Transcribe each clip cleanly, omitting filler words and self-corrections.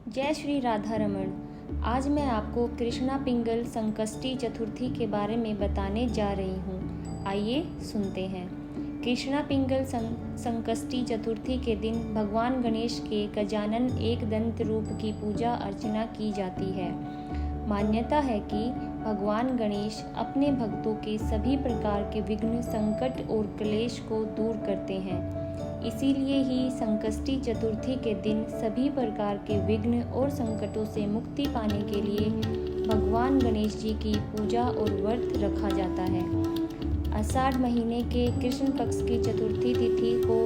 जय श्री राधा रमण। आज मैं आपको कृष्णा पिंगल संकष्टी चतुर्थी के बारे में बताने जा रही हूँ। आइए सुनते हैं। कृष्णा पिंगल संकष्टी चतुर्थी के दिन भगवान गणेश के गजानन एक दंत रूप की पूजा अर्चना की जाती है। मान्यता है कि भगवान गणेश अपने भक्तों के सभी प्रकार के विघ्न, संकट और क्लेश को दूर करते हैं। इसीलिए ही संकष्टी चतुर्थी के दिन सभी प्रकार के विघ्न और संकटों से मुक्ति पाने के लिए भगवान गणेश जी की पूजा और व्रत रखा जाता है। आषाढ़ महीने के कृष्ण पक्ष की चतुर्थी तिथि को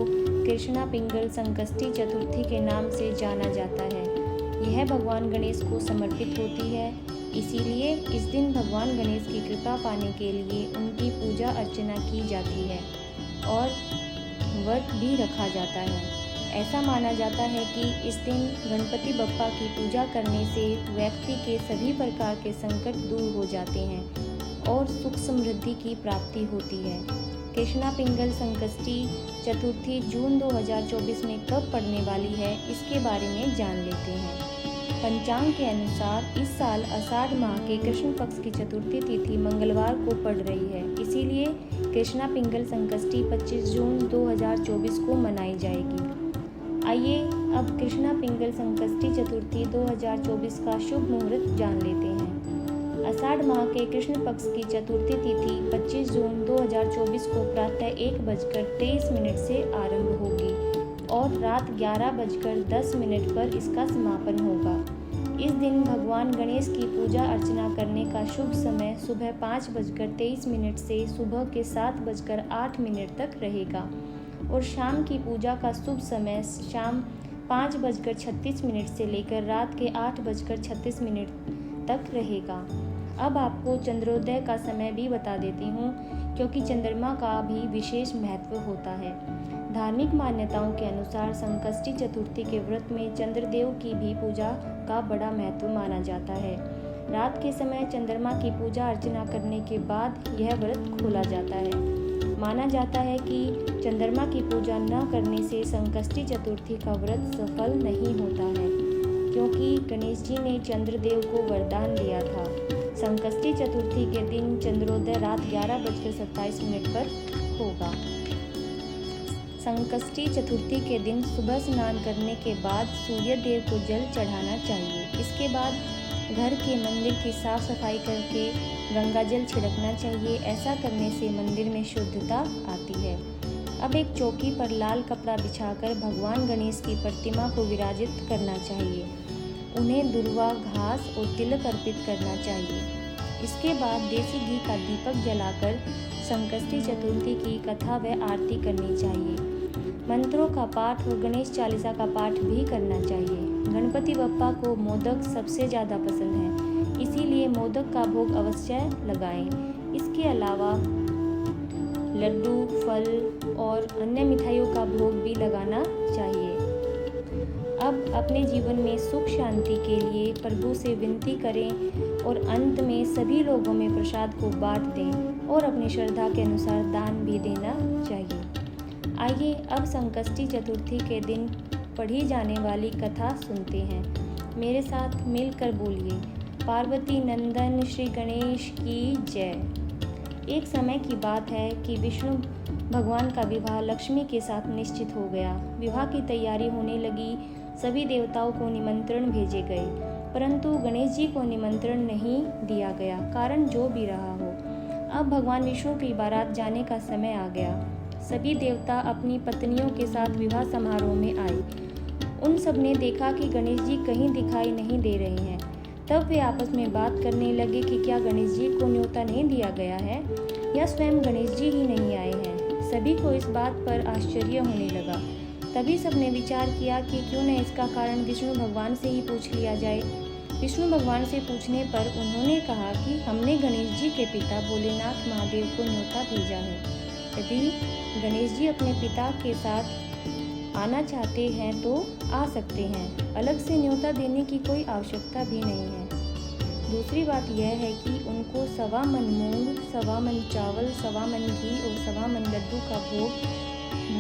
कृष्णा पिंगल संकष्टी चतुर्थी के नाम से जाना जाता है। यह भगवान गणेश को समर्पित होती है। इसीलिए इस दिन भगवान गणेश की कृपा पाने के लिए उनकी पूजा अर्चना की जाती है और व्रत भी रखा जाता है। ऐसा माना जाता है कि इस दिन गणपति बप्पा की पूजा करने से व्यक्ति के सभी प्रकार के संकट दूर हो जाते हैं और सुख समृद्धि की प्राप्ति होती है। कृष्णा पिंगल संकष्टी चतुर्थी जून 2024 में कब पड़ने वाली है, इसके बारे में जान लेते हैं। पंचांग के अनुसार इस साल आषाढ़ माह के कृष्ण पक्ष की चतुर्थी तिथि मंगलवार को पड़ रही है। इसीलिए कृष्णा पिंगल संकष्टी 25 जून 2024 को मनाई जाएगी। आइए अब कृष्णा पिंगल संकष्टी चतुर्थी 2024 का शुभ मुहूर्त जान लेते हैं। आषाढ़ माह के कृष्ण पक्ष की चतुर्थी तिथि 25 जून 2024 को प्रातः 1:23 से आरंभ होगी और रात 11:10 पर इसका समापन होगा। इस दिन भगवान गणेश की पूजा अर्चना करने का शुभ समय सुबह 5:23 से सुबह के 7:08 तक रहेगा और शाम की पूजा का शुभ समय शाम 5:36 से लेकर रात के 8:36 तक रहेगा। अब आपको चंद्रोदय का समय भी बता देती हूँ, क्योंकि चंद्रमा का भी विशेष महत्व होता है। धार्मिक मान्यताओं के अनुसार संकष्टी चतुर्थी के व्रत में चंद्रदेव की भी पूजा का बड़ा महत्व माना जाता है। रात के समय चंद्रमा की पूजा अर्चना करने के बाद यह व्रत खोला जाता है। माना जाता है कि चंद्रमा की पूजा न करने से संकष्टी चतुर्थी का व्रत सफल नहीं होता है, क्योंकि गणेश जी ने चंद्रदेव को वरदान दिया था। संकष्टी चतुर्थी के दिन चंद्रोदय रात 11:27 पर होगा। संकष्टी चतुर्थी के दिन सुबह स्नान करने के बाद सूर्य देव को जल चढ़ाना चाहिए। इसके बाद घर के मंदिर की साफ सफाई करके गंगा जल छिड़कना चाहिए। ऐसा करने से मंदिर में शुद्धता आती है। अब एक चौकी पर लाल कपड़ा बिछाकर भगवान गणेश की प्रतिमा को विराजित करना चाहिए। उन्हें दुर्वा, घास और तिलक अर्पित करना चाहिए। इसके बाद देसी घी का दीपक जलाकर संकष्टी चतुर्थी की कथा व आरती करनी चाहिए। मंत्रों का पाठ और गणेश चालीसा का पाठ भी करना चाहिए। गणपति बप्पा को मोदक सबसे ज़्यादा पसंद है, इसीलिए मोदक का भोग अवश्य लगाएं। इसके अलावा लड्डू, फल और अन्य मिठाइयों का भोग भी लगाना चाहिए। अब अपने जीवन में सुख शांति के लिए प्रभु से विनती करें और अंत में सभी लोगों में प्रसाद को बांट दें और अपनी श्रद्धा के अनुसार दान भी देना चाहिए। आइए अब संकष्टी चतुर्थी के दिन पढ़ी जाने वाली कथा सुनते हैं। मेरे साथ मिलकर बोलिए, पार्वती नंदन श्री गणेश की जय। एक समय की बात है कि विष्णु भगवान का विवाह लक्ष्मी के साथ निश्चित हो गया। विवाह की तैयारी होने लगी। सभी देवताओं को निमंत्रण भेजे गए, परंतु गणेश जी को निमंत्रण नहीं दिया गया। कारण जो भी रहा हो, अब भगवान विष्णु की बारात जाने का समय आ गया। सभी देवता अपनी पत्नियों के साथ विवाह समारोह में आए। उन सब ने देखा कि गणेश जी कहीं दिखाई नहीं दे रहे हैं। तब वे आपस में बात करने लगे कि क्या गणेश जी को न्योता नहीं दिया गया है या स्वयं गणेश जी ही नहीं आए हैं। सभी को इस बात पर आश्चर्य होने लगा। तभी सबने विचार किया कि क्यों न इसका कारण विष्णु भगवान से ही पूछ लिया जाए। विष्णु भगवान से पूछने पर उन्होंने कहा कि हमने गणेश जी के पिता भोलेनाथ महादेव को न्योता भेजा है। यदि गणेश जी अपने पिता के साथ आना चाहते हैं तो आ सकते हैं। अलग से न्योता देने की कोई आवश्यकता भी नहीं है। दूसरी बात यह है कि उनको 1.25 मन मूंग, 1.25 मन चावल, 1.25 मन घी और 1.25 मन लड्डू का भोग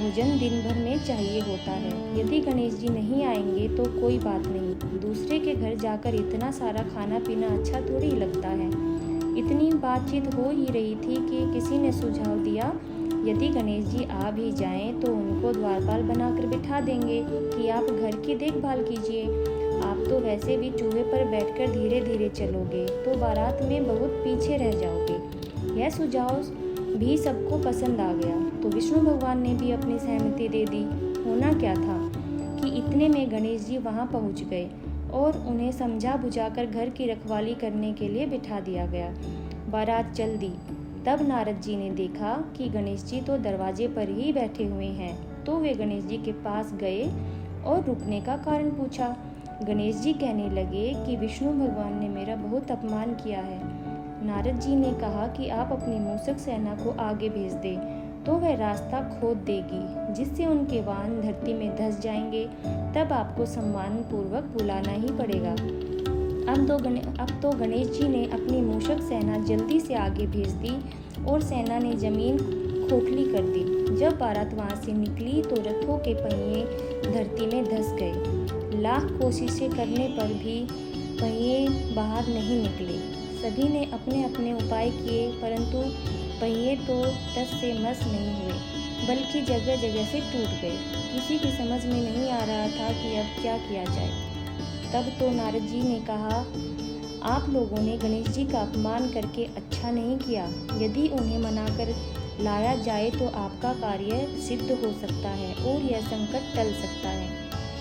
भोजन दिन भर में चाहिए होता है। यदि गणेश जी नहीं आएंगे तो कोई बात नहीं, दूसरे के घर जाकर इतना सारा खाना पीना अच्छा थोड़ी लगता है। इतनी बातचीत हो ही रही थी कि किसी ने सुझाव दिया, यदि गणेश जी आ भी जाएं तो उनको द्वारपाल बनाकर बिठा देंगे कि आप घर की देखभाल कीजिए। आप तो वैसे भी चूहे पर बैठकर धीरे धीरे चलोगे तो बारात में बहुत पीछे रह जाओगे। यह सुझाव भी सबको पसंद आ गया तो विष्णु भगवान ने भी अपनी सहमति दे दी। होना क्या था कि इतने में गणेश जी वहां पहुंच गए और उन्हें समझा बुझाकर घर की रखवाली करने के लिए बिठा दिया गया। बारात चल दी। तब नारद जी ने देखा कि गणेश जी तो दरवाजे पर ही बैठे हुए हैं, तो वे गणेश जी के पास गए और रुकने का कारण पूछा। गणेश जी कहने लगे कि विष्णु भगवान ने मेरा बहुत अपमान किया है। नारद जी ने कहा कि आप अपनी मूषक सेना को आगे भेज दें तो वह रास्ता खोद देगी, जिससे उनके वाहन धरती में धंस जाएंगे। तब आपको सम्मान पूर्वक बुलाना ही पड़ेगा। अब तो गणेश जी ने अपनी मूषक सेना जल्दी से आगे भेज दी और सेना ने जमीन खोखली कर दी। जब बारात वहां से निकली तो रथों के पहिए धरती में धंस गए। लाख कोशिशें करने पर भी पहिए बाहर नहीं निकले। सभी ने अपने अपने उपाय किए, परंतु पहिए तो टस से मस नहीं हुए, बल्कि जगह जगह से टूट गए। किसी की समझ में नहीं आ रहा था कि अब क्या किया जाए। तब तो नारद जी ने कहा, आप लोगों ने गणेश जी का अपमान करके अच्छा नहीं किया। यदि उन्हें मनाकर लाया जाए तो आपका कार्य सिद्ध हो सकता है और यह संकट टल सकता है।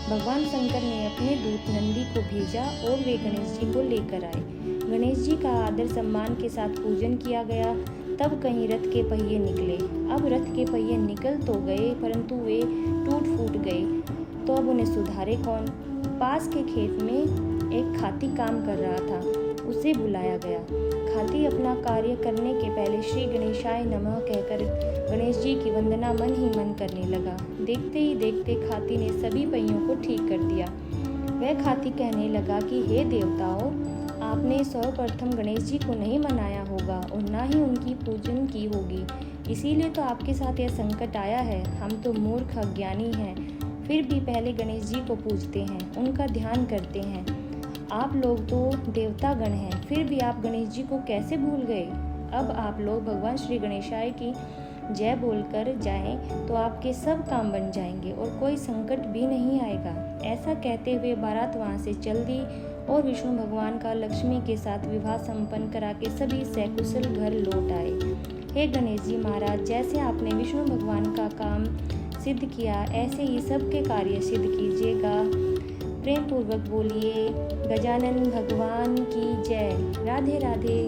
भगवान शंकर ने अपने दूत नंदी को भेजा और वे गणेश जी को लेकर आए। गणेश जी का आदर सम्मान के साथ पूजन किया गया। तब कहीं रथ के पहिए निकले। अब रथ के पहिए निकल तो गए, परंतु वे टूट फूट गए, तो अब उन्हें सुधारे कौन। पास के खेत में एक खाती काम कर रहा था, उसे बुलाया गया। खाती अपना कार्य करने के पहले श्री गणेशाय नमः कहकर गणेश जी की वंदना मन ही मन करने लगा। देखते ही देखते खाती ने सभी पहियों को ठीक कर दिया। वह खाती कहने लगा कि हे देवताओं, आपने सर्वप्रथम गणेश जी को नहीं मनाया होगा और ना ही उनकी पूजन की होगी, इसीलिए तो आपके साथ यह संकट आया है। हम तो मूर्ख अज्ञानी हैं, फिर भी पहले गणेश जी को पूजते हैं, उनका ध्यान करते हैं। आप लोग तो देवतागण हैं, फिर भी आप गणेश जी को कैसे भूल गए। अब आप लोग भगवान श्री गणेशाय की जय बोलकर जाएं तो आपके सब काम बन जाएंगे और कोई संकट भी नहीं आएगा। ऐसा कहते हुए बारात वहाँ से चल दी और विष्णु भगवान का लक्ष्मी के साथ विवाह संपन्न करा के सभी सकुशल घर लौट आए। हे गणेश जी महाराज, जैसे आपने विष्णु भगवान का काम सिद्ध किया, ऐसे ही सबके कार्य सिद्ध कीजिएगा। प्रेम पूर्वक बोलिए गजानन भगवान की जय। राधे राधे।